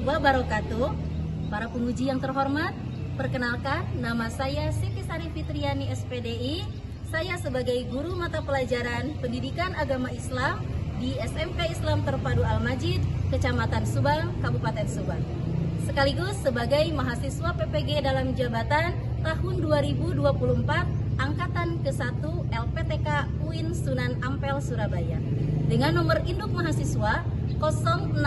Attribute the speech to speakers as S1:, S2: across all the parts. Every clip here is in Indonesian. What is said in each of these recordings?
S1: wabarakatuh. Para penguji yang terhormat, perkenalkan, nama saya Siti Sari Fitriani SPDI. Saya sebagai guru mata pelajaran Pendidikan Agama Islam di SMP Islam Terpadu Al-Majid, Kecamatan Subang, Kabupaten Subang. Sekaligus sebagai mahasiswa PPG dalam jabatan tahun 2024 Angkatan ke-1 LPTK UIN Sunan Ampel Surabaya dengan nomor induk mahasiswa 0625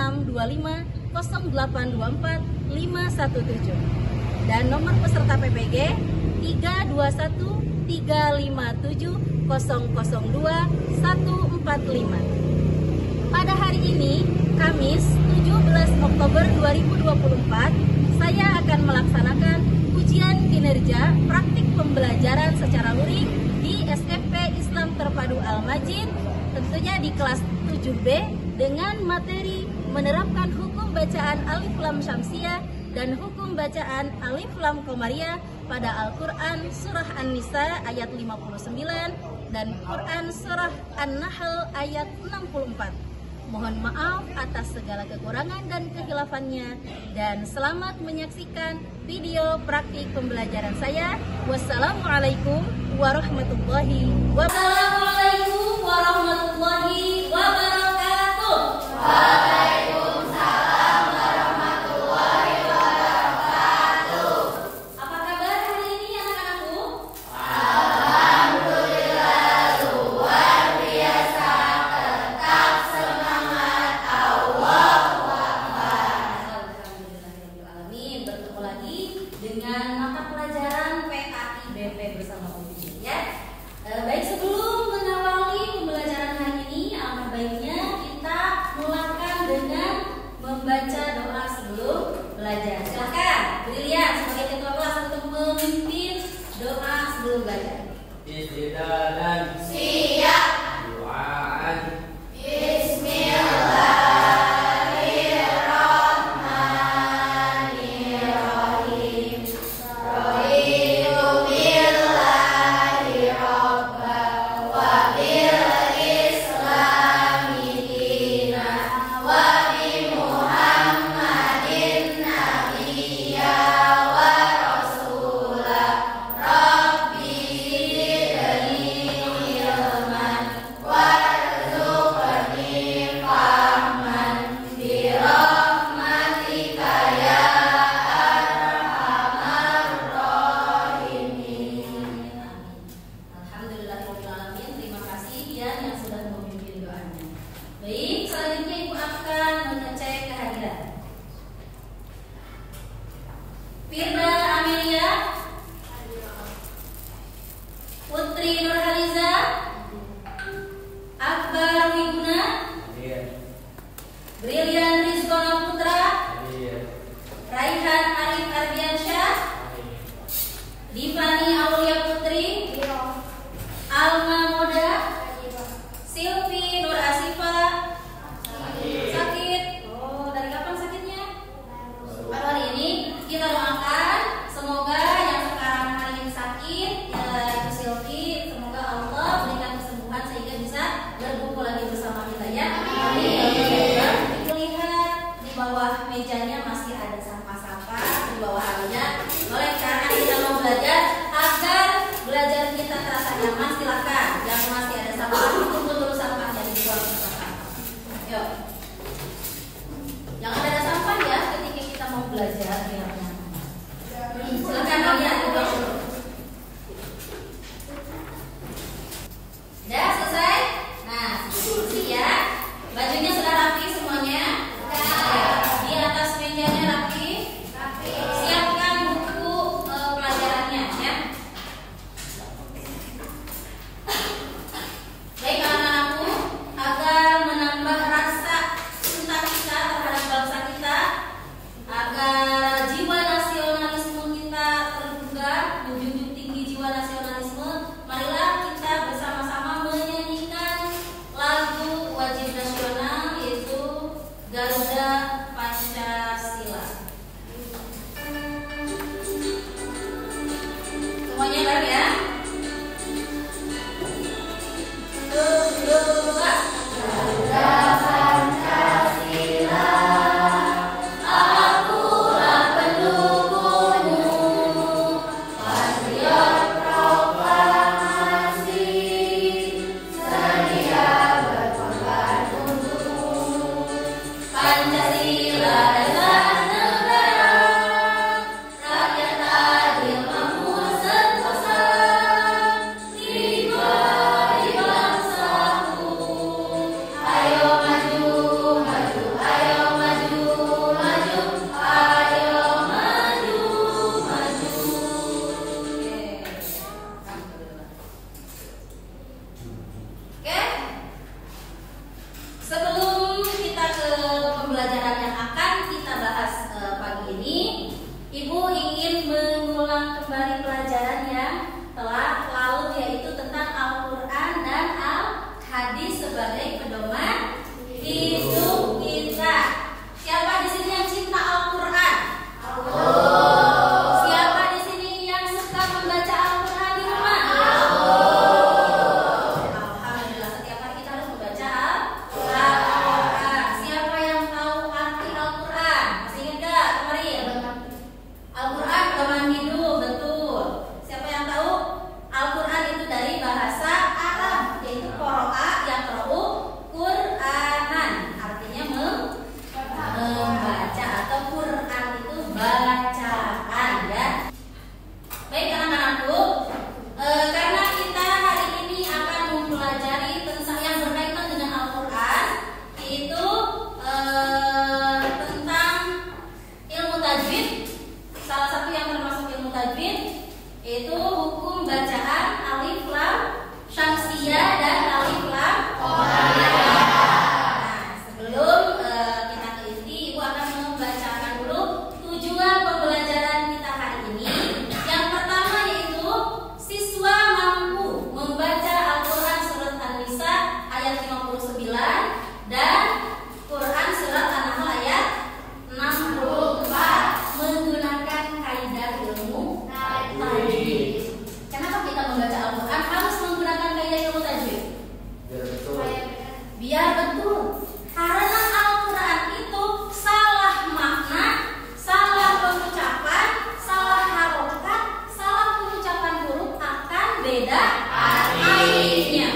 S1: 0824 517 dan nomor peserta PPG 321 357 002 145. Pada hari ini, Kamis 17 Oktober 2024, saya akan melaksanakan ujian kinerja praktik pembelajaran secara luring di SMP Islam Terpadu Al-Majid, tentunya di kelas 7B dengan materi menerapkan hukum bacaan Alif Lam Syamsiah dan hukum bacaan Alif Lam Qomariyah pada Al-Quran Surah An-Nisa ayat 59 dan Quran Surah An-Nahl ayat 64. Mohon maaf atas segala kekurangan dan kehilafannya, dan selamat menyaksikan video praktik pembelajaran saya. Wassalamualaikum warahmatullahi wabarakatuh. Waalaikumsalam warahmatullahi wabarakatuh. Apa kabar hari ini anak-anakku? Alhamdulillah luar biasa, tetap semangat, Allahu Akbar. Alhamdulillahirrahmanirrahim. Bertemu lagi dengan mata pelajaran PAI BP bersama Om Jin, ya. Baik, sebelum mengawali pembelajaran hari ini, alangkah baiknya kita mulaikan dengan membaca doa sebelum belajar. Silakan, Brilian sebagai ketua kelas untuk memimpin doa sebelum belajar.
S2: Istidadan.
S1: Siap.
S2: Doaan.
S1: Bismillahirrahmanirrahim. Raditu billahi rabban wa bil islami dinan wa bi Muhammadin nabiyya wa rasulah. Rabbi zidni ilman warzuqni fahman bi rahmatika ya arhamar rahimin. Alhamdulillahirrahmanirrahim. Terima kasih Dian yang sudah memimpin doanya. Baik, selanjutnya Ibu akan mengecek kehadiran. Firda Amelia, Putri Nurhaliza, Akbar Wiguna,
S2: Hadir.
S1: Brilian Rizkona Putra,
S2: Hadir.
S1: Raihan Arif Ardiansyah,
S2: Hadir.
S1: Divani Aulia Putri, Alma Moda, Silvi Nur Asifa. Sakit? Oh, dari kapan sakitnya? Baru hari ini. Kita doakan semoga yang sekarang hari ini sakit, yaitu Silvi, semoga Allah berikan kesembuhan sehingga bisa berkumpul lagi bersama kita, ya. Amin. Lihat di bawah mejanya masih ada sampah-sampah di bawah alunya. Oleh karena kita mau belajar, agar belajar kita terasa nyaman, silakan. Yang masih ada sampah, tunggu dulu sampahnya dibuang ke sampah. Yuk. Jangan ada sampah ya ketika kita mau belajar biar nyaman. Silakan lihat dibuang dulu. Udah selesai? Nah, bersih ya. Bajunya sudah rapi semuanya? Di atas mejanya rapi? Siapkan buku pelajarannya, ya. Baik anak-anakku, agar menambah rasa cinta kita terhadap bangsa kita, agar jiwa nasionalisme kita tergugah, menjunjung tinggi jiwa nasionalisme, marilah kita bersama-sama menyanyikan lagu wajib nasional Pancasila dasar negara, rakyat adil makmur sentosa, pribadi bangsaku. Ayo maju, maju, ayo maju, maju, ayo maju, maju. Oke. Sebelum kita ke pembelajaran yang akan kita bahas pagi ini, Ibu ingin mengulang kembali pelajaran yang telah lalu, yaitu tentang Al-Quran dan Al-Hadis sebagai pedoman hidup kita. Siapa di sini yang cinta Al-Quran? Siapa di sini yang suka membaca Al-Quran di rumah? Alhamdulillah, setiap hari kita harus membaca Al-Quran. Siapa yang tahu arti Al-Quran? Masih ingat gak kemarin? Al-Quran pedoman hidup, betul. Siapa yang tahu Al-Quran itu dari bahasa Arab, yaitu qoro'a yaqra'u Qur'anan, artinya membaca, atau Quran itu bacaan, ya. Baik anak-anakku, karena kita hari ini akan mempelajari tentang yang berkaitan dengan Al-Quran, yaitu tentang ilmu tajwid. Salah satu yang termasuk ilmu tajwid yaitu hukum bacaan alif lam syamsiyah dan alif lam qamariyah. Nah, sebelum kita ke inti, Ibu akan membacakan dulu tujuan pembelajaran kita hari ini. Yang pertama yaitu siswa mampu membaca Al-Quran surat An-Nisa ayat 59 dan Quran surat An-Nahl ayat 64 menggunakan kaidah ilmu tajwid. Kenapa kita membaca Al-Quran harus menggunakan kaidah ilmu tajwid? Biar betul. Karena Al-Quran itu salah makna, salah pengucapan, salah harokat, salah pengucapan huruf akan beda artinya.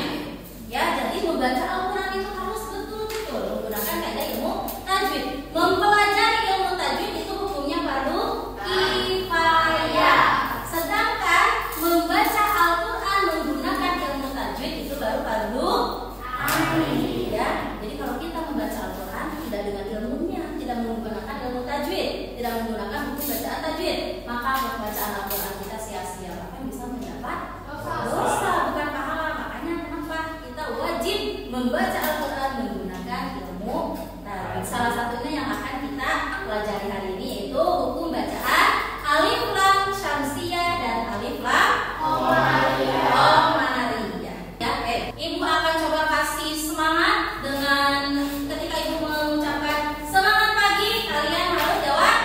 S1: Ya, jadi membaca Al-Quran itu harus betul-betul menggunakan kaidah ilmu tajwid. Mempelajari ilmu tajwid itu hukumnya fardu kifayah. Sedangkan membaca Al-Quran menggunakan ilmu tajwid itu baru fardu ain. Ya, jadi kalau kita membaca Al-Quran tidak dengan ilmunya, tidak menggunakan ilmu tajwid, tidak menggunakan hukum bacaan tajwid, maka pembacaan Al-Quran kita sia-sia, bahkan bisa mendapat dosa, bukan pahala. Makanya kenapa kita wajib membaca Al-Quran menggunakan ilmu tajwid. Salah satunya yang akan kita pelajari hari ini yaitu hukum bacaan alif lam syamsiyah dan alif lam qamariyah. Ya, Ibu akan coba kasih semangat dengan ketika Ibu mengucapkan semangat pagi, kalian harus jawab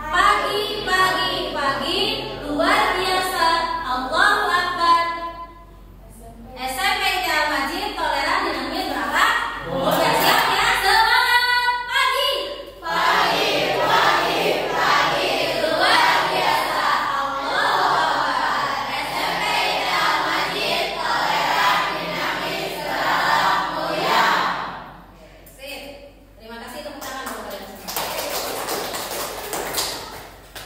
S1: pagi, pagi, pagi, luar biasa, Allahu Akbar. SMP Al-Majid toleran dinamis berakhlak mulia. Siap ya? Semangat pagi. Pagi, pagi, pagi, luar biasa, Allahu Akbar. SMP Al-Majid toleran dinamis berakhlak mulia. Sip. Terima kasih, tepuk tangan buat kalian semua.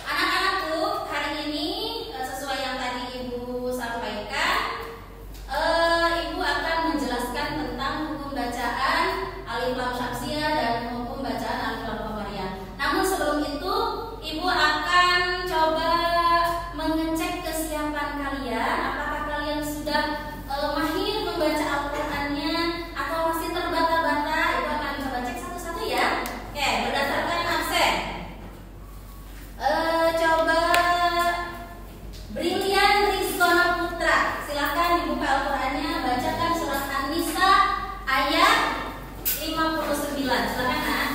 S1: Anak-anakku, hari ini sesuai yang tadi Ibu sampaikan, Ibu akan menjelaskan tentang hukum bacaan alif lam syamsiyah dan hukum bacaan alif lam qamariyah. Namun sebelum itu, Ibu akan coba mengecek kesiapan kalian. Apakah kalian sudah mahir membaca Al-Qur'annya atau masih terbata-bata? Ibu akan coba cek satu-satu ya. Oke, berdasarkan absen. Coba Brilian Rizkona Putra, silakan dibuka Al-Qur'annya, bacakan surat An-Nisa ayat 59. Silakan, Nak.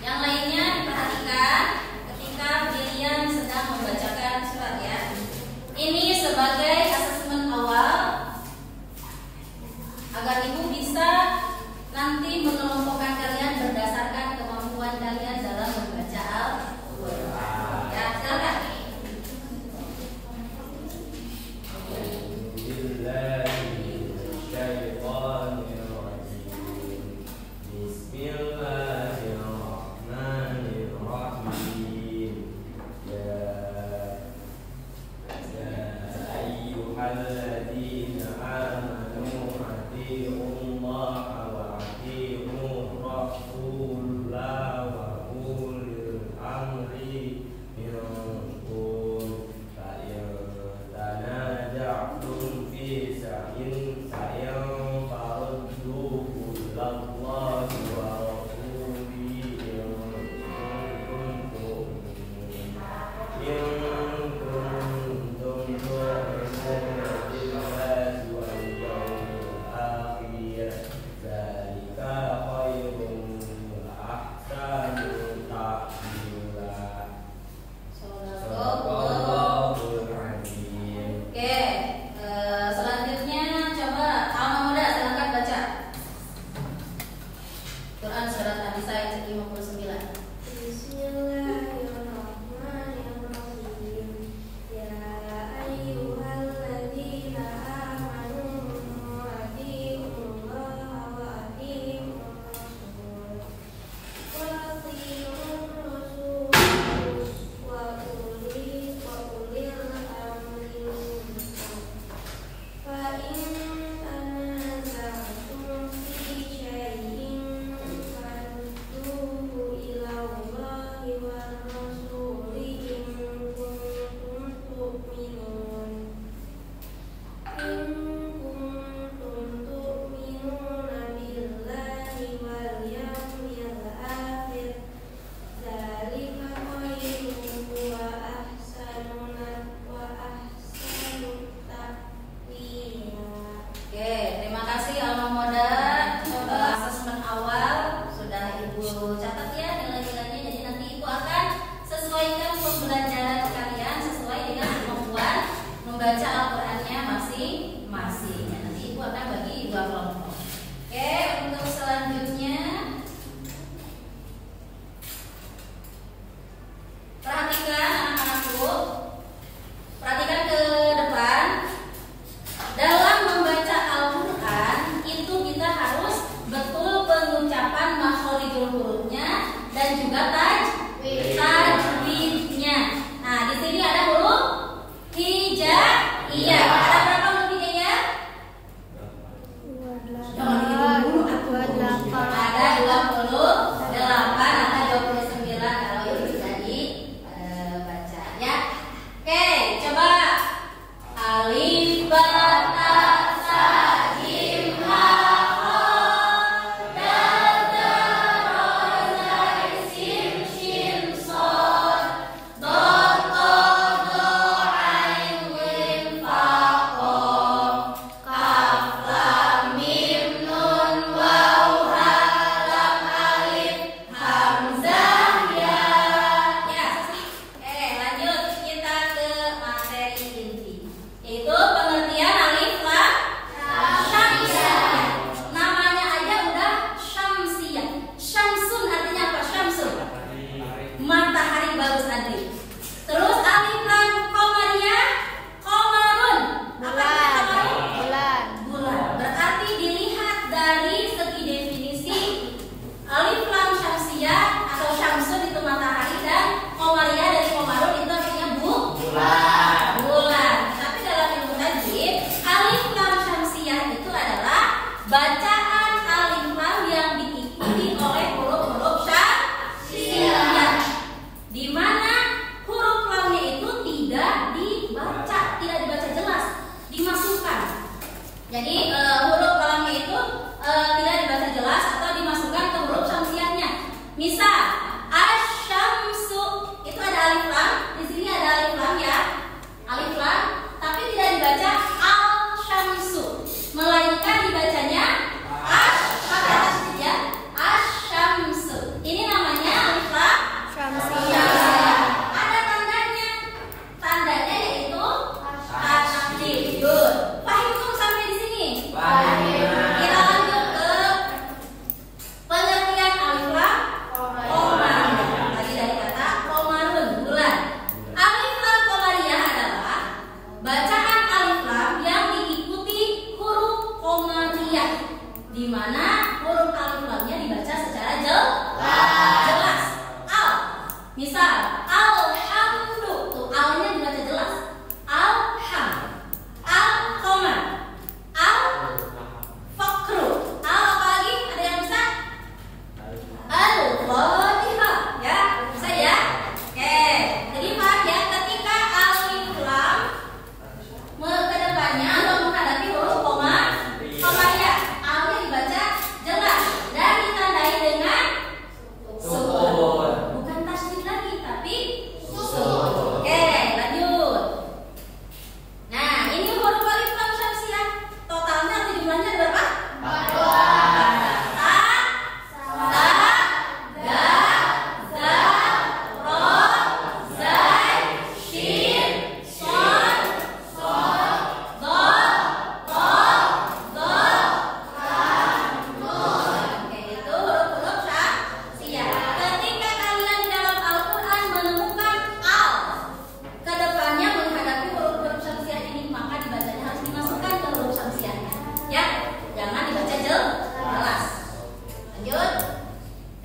S1: Yang lainnya diperhatikan ketika Brilian sedang membacakan surat ya. Ini sebagai asesmen awal agar Ibu bisa nanti mengelompokkan kalian berdasarkan kemampuan kalian dalam membaca Al-Qur'an. Ya, silakan.
S2: Bismillahirrahmanirrahim. Bismillah.
S1: Quran surat An-Nisa ayat 59.
S3: Bismillahirrahmanirrahim. Ya ayyuhalladzina amanu atiiullaha wa atiiur rasul wa atiiur rasul wa ulil amri minkum. Fa in tanaza'tum fi syai'in farudduhu ila Allahi wa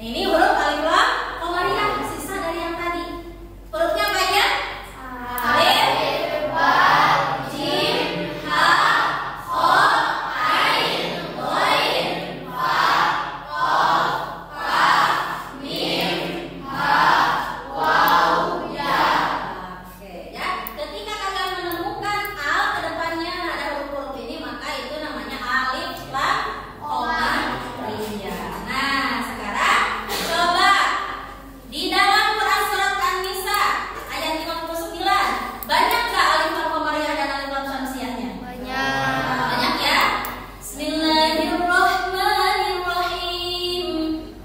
S1: Nah, ini huruf alif lam qamariyah, sisa dari yang tadi. Hurufnya apa aja? Alif, ba, jim, ha, kha, ain, ghain, fa, qaf, kaf, mim, ha, waw, ya. Oke, ya. Ketika kalian menemukan al ke depannya ada huruf-huruf ini, maka itu namanya alif lam qamariyah. Nah, sekarang coba di dalam Quran surat An-Nisa ayat 59, banyak nggak alif lam qamariyah dan alif lam syamsiyahnya? Banyak ya. Bismillahirrahmanirrahim.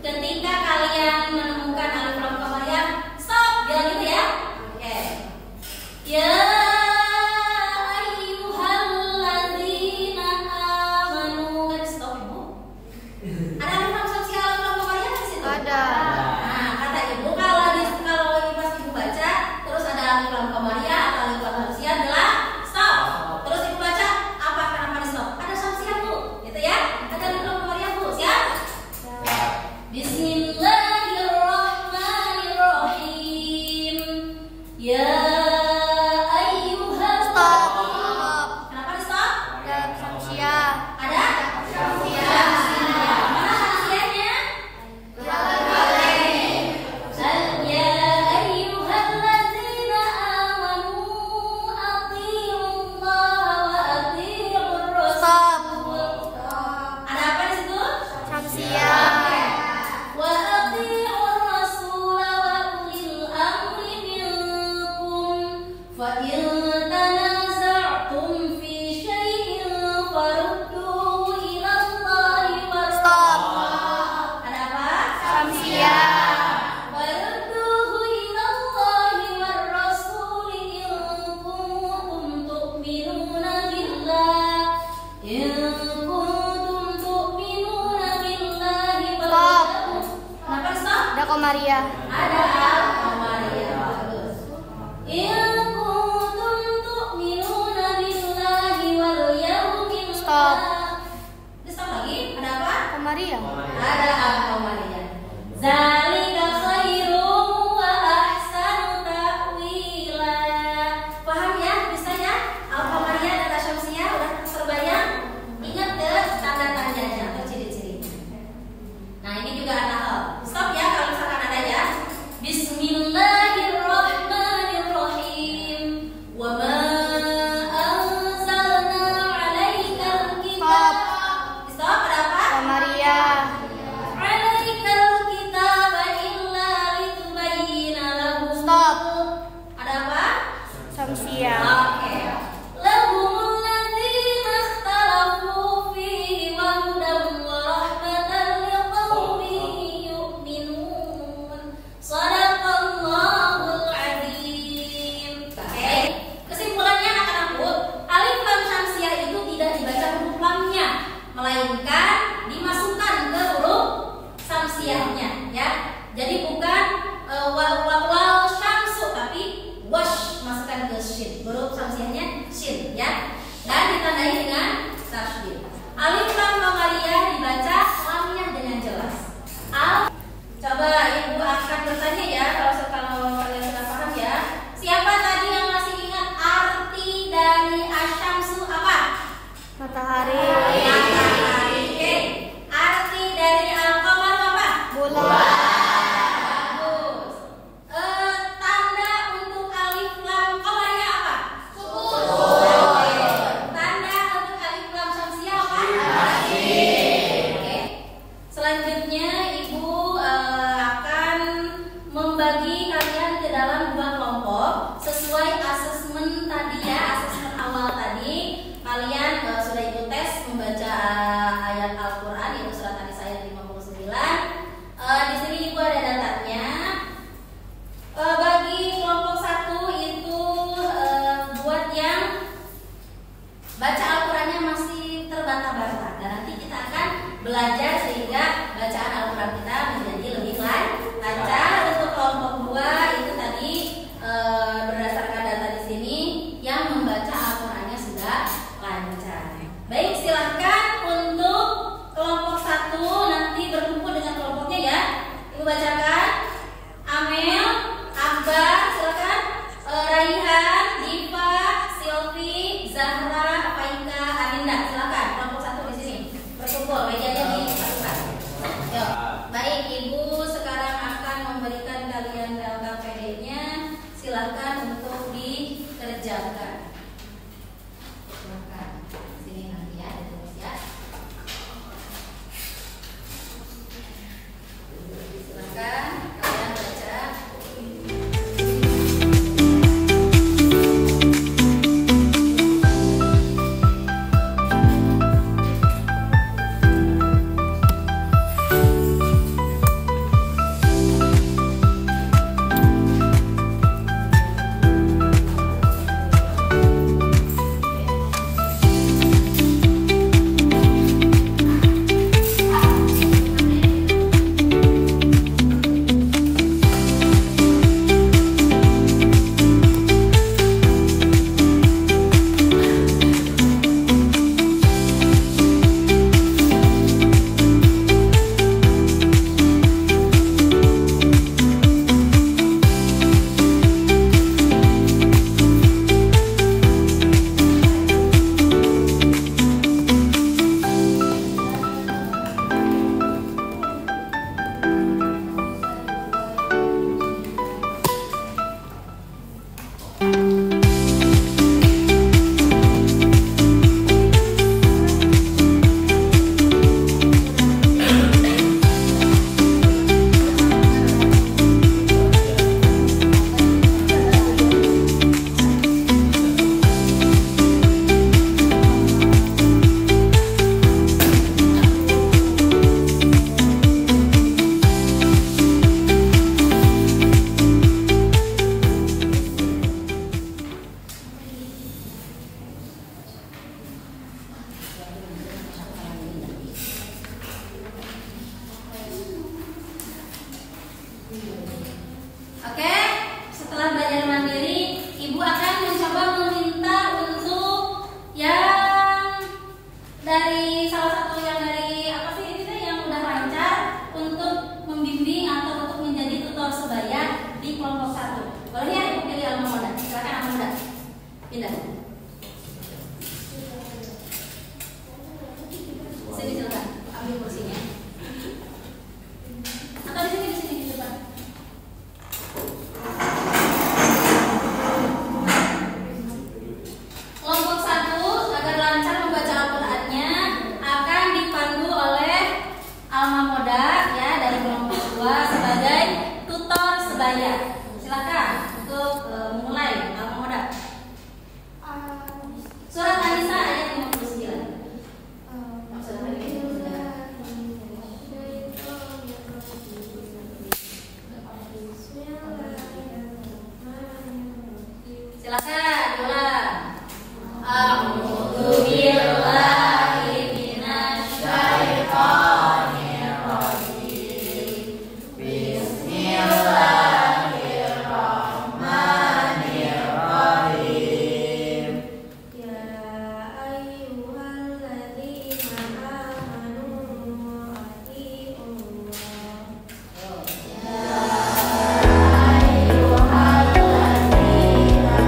S1: Ketika kalian menemukan alif lam qamariyah, stop, bilang gitu ya. Oke. Ya ayyuhalladzina amanu. Kan stop, Ibu. Ada alif lam syamsiyah, alif lam qamariyah di situ?
S3: Ada.
S1: Nah, kata Ibu kalau pas Ibu baca terus ada alif lam qamariyah atau alif lam syamsiyah adalah stop. Terus Ibu baca apa, kenapa di stop? Ada syamsiyah, Bu, gitu ya. Ada alif lam qamariyah, Bu. Siap? Bismillahirrahmanirrahim. Ya ayyuhal.
S3: Stop.
S1: Kenapa di stop?
S3: Dalam syamsiah.
S1: Ada? Syamsiyah. Mana syamsiyahnya? Ya ayyuhalladzina amanu athi'ullaha wa athi'ur rasul. Ada apa di situ?
S3: Syamsiah.
S1: Wa athi'ur rasul wa ulil amri minkum fa in tanaza'tum fi syai'in farudduhu ila Allahi war
S3: Stop.
S1: Ada apa?
S3: Syamsiah.
S1: Farudduhu ila Allahi war rasul in kuntum tu'minuna billah. In kuntum tu'minuna billahi wal
S3: Stop.
S1: yawmil. Kenapa stop?
S3: Ada qamariyah.
S1: Ada al-qamariyah. Bagus. In kuntum tu'minuna billahi wal yawmil
S3: Stop.
S1: Stop lagi. Ada apa?
S3: Qamariyah.
S1: Ada al-qamariyah. Zalika khairum wa ahsanu ta'wila. Paham ya? Bisa ya? Al-qamariyah dan syamsiyah udah terbayang? Ingat deh tanda-tandanya atau ciri-ciri. Nah, ini juga ada hal. Stop ya kalau misalkan ada ya. Bismillahirrahmanirrahim. Wa ma anzalna 'alaikal kitab. Stop, ada apa?
S3: Qamariyah.
S1: 'Alaikal kitaba illa litubayyina lahum.
S3: Stop.
S1: Ada apa?
S3: Syamsiah.
S1: Oke. Lahumul ladzina ikhtalafu fihi wa hudan wa rahmatan liqaumin yu'minun. Shadaqallahul adzim. Oke. Kesimpulannya anak-anakku, alif lam syamsiyah itu tidak dibaca huruf lamnya, melainkan dimasukkan ke huruf syamsiyahnya ya. Jadi bukan wal syamsu tapi wash, masukkan ke shin. Huruf syamsiyahnya shin ya. Dan ditandai dengan tasydid. Alif lam qamariyah dibaca lamnya dengan jelas. Coba Ibu akan bertanya ya kalau kalian sudah paham ya. Siapa tadi yang masih ingat arti dari asyamsu apa?
S3: Matahari.
S1: Matahari. Oke. Arti dari al-qamar apa?
S3: Bulan.
S1: Bagus. Tanda untuk alif lam qamariyah apa? Sukun. Tanda untuk alif lam syamsiyah apa? Oke. memberikan kalian LKPD-nya, silahkan untuk dikerjakan. Silahkan sini nanti ya, ditulis ya. Silahkan kalian baca. Oke, setelah belajar mandiri, Ibu akan mencoba meminta untuk yang dari salah satu yang dari apa sih ini teh yang udah lancar untuk membimbing atau untuk menjadi tutor sebaya di kelompok 1. Boleh ya Ibu pilih alma muda. Silakan alma muda. Pindah. Sini silakan, ambil kursinya. Atau di sini di depan. Kelompok 1 agar lancar membaca Al-Qur'annya akan dipandu oleh alma muda ya dari kelompok 2 sebagai tutor sebaya. Silakan untuk memulai alma muda. Surat An-Nisa ayat 59. Silakan ulang. A'udzu billahi minasy syaithanir rajim. Bismillahirrahmanirrahim. Ya ayyuhalladzina amanu atiiullah. Ya ayyuhalladzina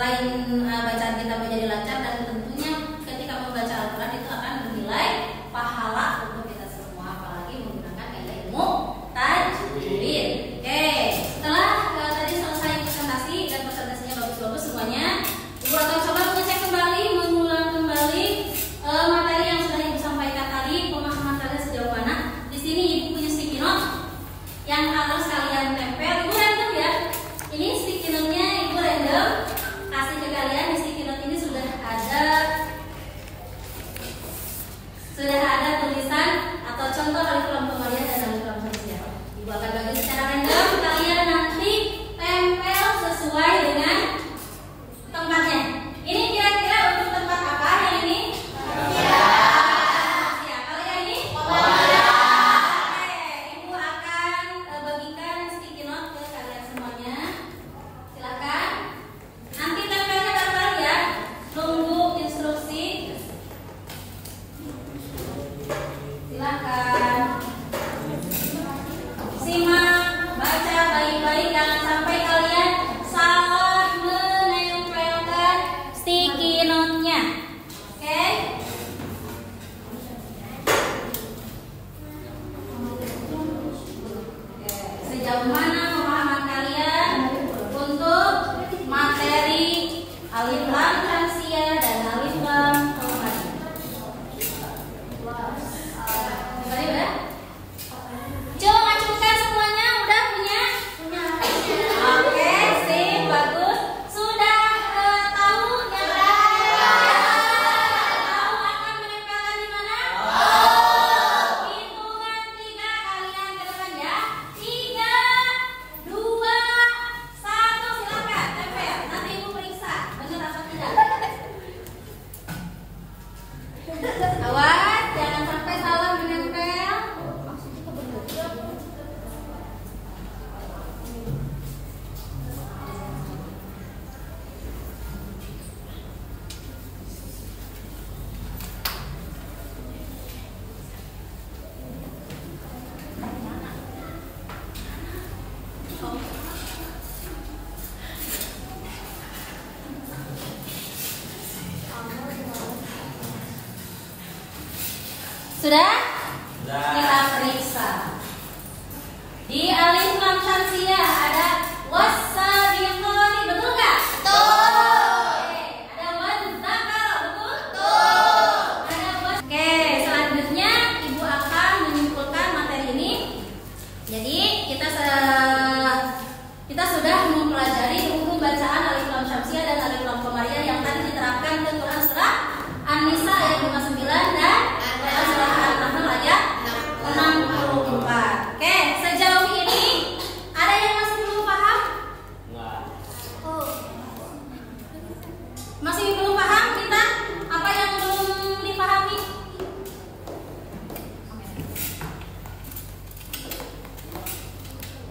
S1: selain bacaan kita menjadi lancar dan tentunya ketika membaca Al-Quran itu akan bernilai pahala untuk kita semua, apalagi menggunakan ilmu tajwid. Oke, setelah tadi selesai presentasi dan presentasinya bagus-bagus semuanya, Ibu akan coba mengecek kembali, mengulang kembali materi yang sudah Ibu sampaikan tadi, pemahaman kalian sejauh mana. Di sini Ibu punya sticky note yang harus kalian tempel. Ibu random ya. Ini sticky note-nya Ibu random kasih ke kalian. Di sticky note ini sudah ada tulisan atau contoh alif lam komariah dan alif lam hamzah. Ibu akan bagi secara random, kalian nanti tempel sesuai dengan tempatnya. Ini kira-kira untuk tempat apa yang ini? Ya. Kalau yang ini? Oke, Ibu akan bagikan sticky note ke kalian semuanya. Silakan. Nanti tempelnya bareng-bareng ya. Tunggu instruksi. Silakan. Simak, baca baik-baik, jangan sampai kalian salah menempelkan sticky note-nya. Oke? Sejauh mana pemahaman kalian untuk materi alif lam hamzah dan alif lam komariah? Gimana udah? Coba acungkan semuanya, udah punya? Oke, sip, bagus. Sudah tahu yang tahu akan menempelkan di mana? Hitungan 3 kalian ke depan ya. 3, 2, 1, silakan tempel. Nanti Ibu periksa benar apa tidak. Awas, jangan sampai salah menempel. Sudah? Kita periksa. Di alif lam hamzah ada wasabiqati, betul nggak? Betul. Ada wadzakara, betul? Betul. Ada Oke, selanjutnya Ibu akan menyimpulkan materi ini. Jadi kita sudah mempelajari hukum bacaan alif lam hamzah dan alif lam komariah yang tadi diterapkan ke Quran surah An-Nisa ayat 59 dan Quran surah Al-Nahl ayat 64. Oke, sejauh ini ada yang masih belum paham?
S2: Enggak.
S1: Masih belum paham kita? Apa yang belum dipahami?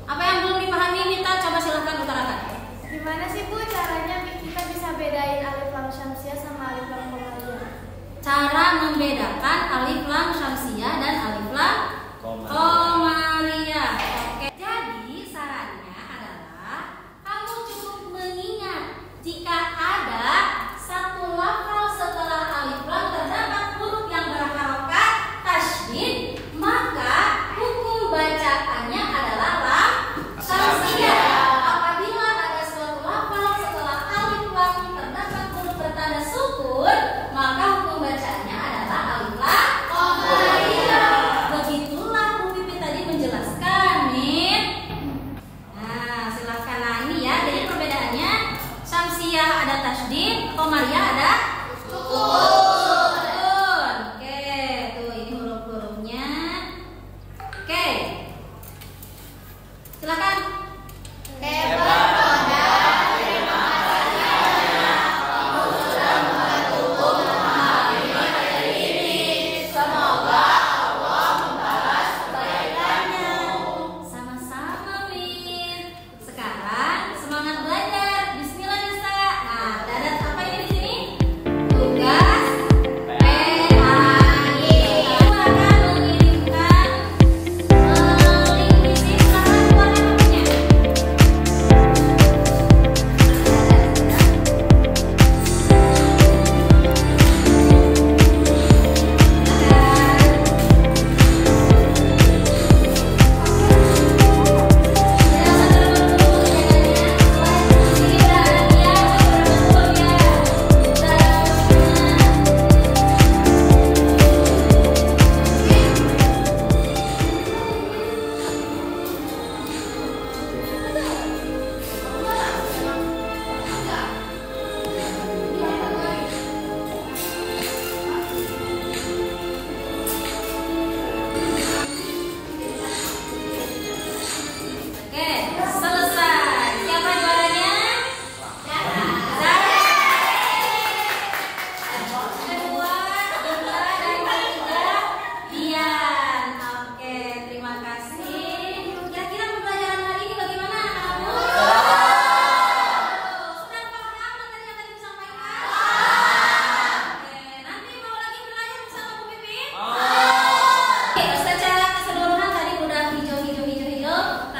S1: Apa yang belum dipahami kita? Coba silahkan utarakan.
S3: Gimana sih Bu caranya kita bisa bedain alif lam syamsiah sama alif lam komariah?
S1: Cara membedakan alif lam syamsiah dan alif lam komariah. Oke, jadi sarannya adalah kamu cukup mengingat jika ada satu lafal setelah alif lam terdapat huruf yang berharokat tasydid, maka hukum bacaannya adalah lam syamsiah. Apabila ada suatu lafal setelah alif lam terdapat huruf bertanda sukun, maka hukum bacaannya adalah alif lam komariah. Begitulah Bu Pipi tadi menjelaskan, Min. Nah, silakan. Nah, ini ya, jadi perbedaannya syamsiah ada tasydid, komariah ada sukun. Oke, tuh ini huruf-hurufnya. Oke. Silakan.
S2: Hebat.
S1: Sama-sama, Min. Sekarang semangat belajar. Bismillah, bisa. Nah, ada apa ini di sini? Tugas PAI. Aku akan mengirimkan link di sini. Silahkan keluarkan HP-nya.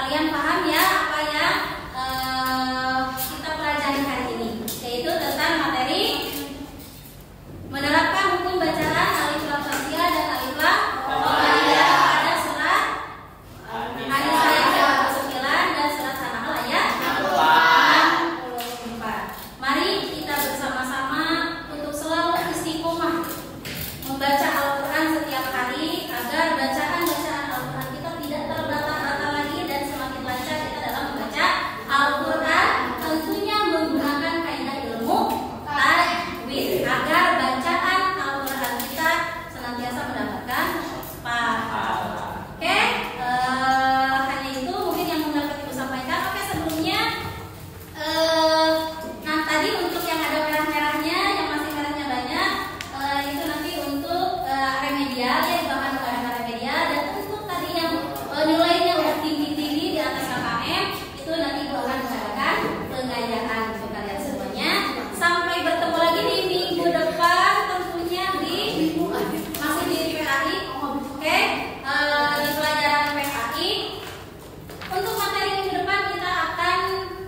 S1: kalian paham ya apa yang kita pelajari hari ini, yaitu tentang materi menerapkan hukum bacaan alif lam syamsiah dan alif lam qamariyah pada surat An-Nisa ayat 29 dan surat An-Nahl ayat 64. Mari kita bersama-sama untuk selalu istiqomah membaca Al-Quran setiap hari agar bacaan-bacaan Al-Quran kita tidak terbata-bata lagi dan semakin lancar kita dalam membaca Al-Quran, tentunya menggunakan kaidah ilmu tajwid agar bacaan Al-Quran kita senantiasa mendapatkan pahala. Oke, hanya itu mungkin yang dapat Ibu sampaikan. Oke, sebelumnya nah tadi untuk yang ada merah-merahnya, yang masih merahnya banyak, itu nanti untuk remedial ya, bahan remedial, dan untuk tadi yang nilainya udah tinggi-tinggi di atas KKM itu nanti Ibu akan mengadakan pengayaan untuk kalian semuanya. Sampai bertemu lagi di minggu depan, tentunya di masih di PKI. Oke, di pelajaran PKI. Untuk materi minggu depan kita akan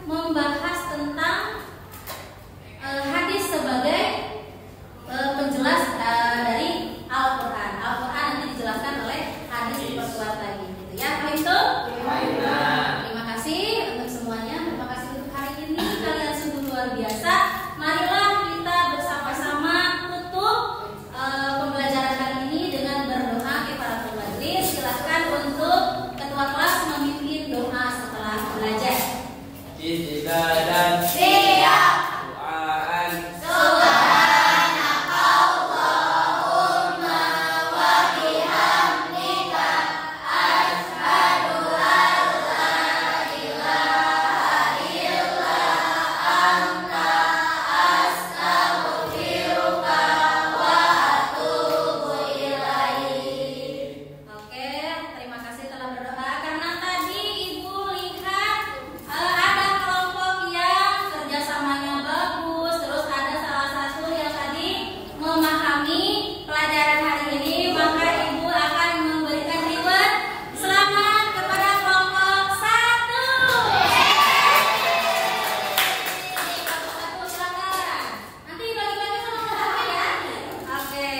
S1: membahas tentang hadis sebagai penjelas dari Al-Quran. Al-Quran nanti dijelaskan oleh hadis diperkuat lagi, gitu ya. Kalau itu, terima kasih untuk semuanya. Terima kasih untuk hari ini, kalian sungguh luar biasa. Marilah kita bersama-sama tutup pembelajaran kali ini dengan berdoa kifaratul majlis. Silakan untuk ketua kelas memimpin doa setelah belajar.
S2: Istiqadan
S1: Siap.
S2: Duaan
S1: Oke, terima kasih telah berdoa. Karena tadi Ibu lihat ada kelompok yang kerjasamanya bagus, terus ada salah satu yang tadi memahami pelajaran hari ini, maka Ibu akan memberikan reward selamat kepada kelompok 1. Kelompok 1 silakan. Nanti bagi-bagi sama kelompoknya ya. Oke.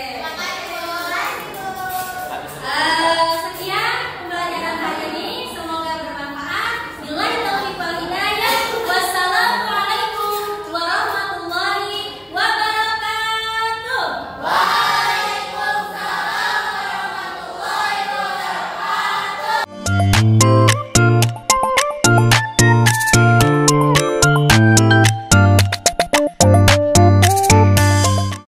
S1: Sekian pembelajaran hari ini, semoga bermanfaat. Billahi taufiq wal hidayah. Wassalamualaikum warahmatullahi wabarakatuh. Waalaikumsalam warahmatullahi wabarakatuh.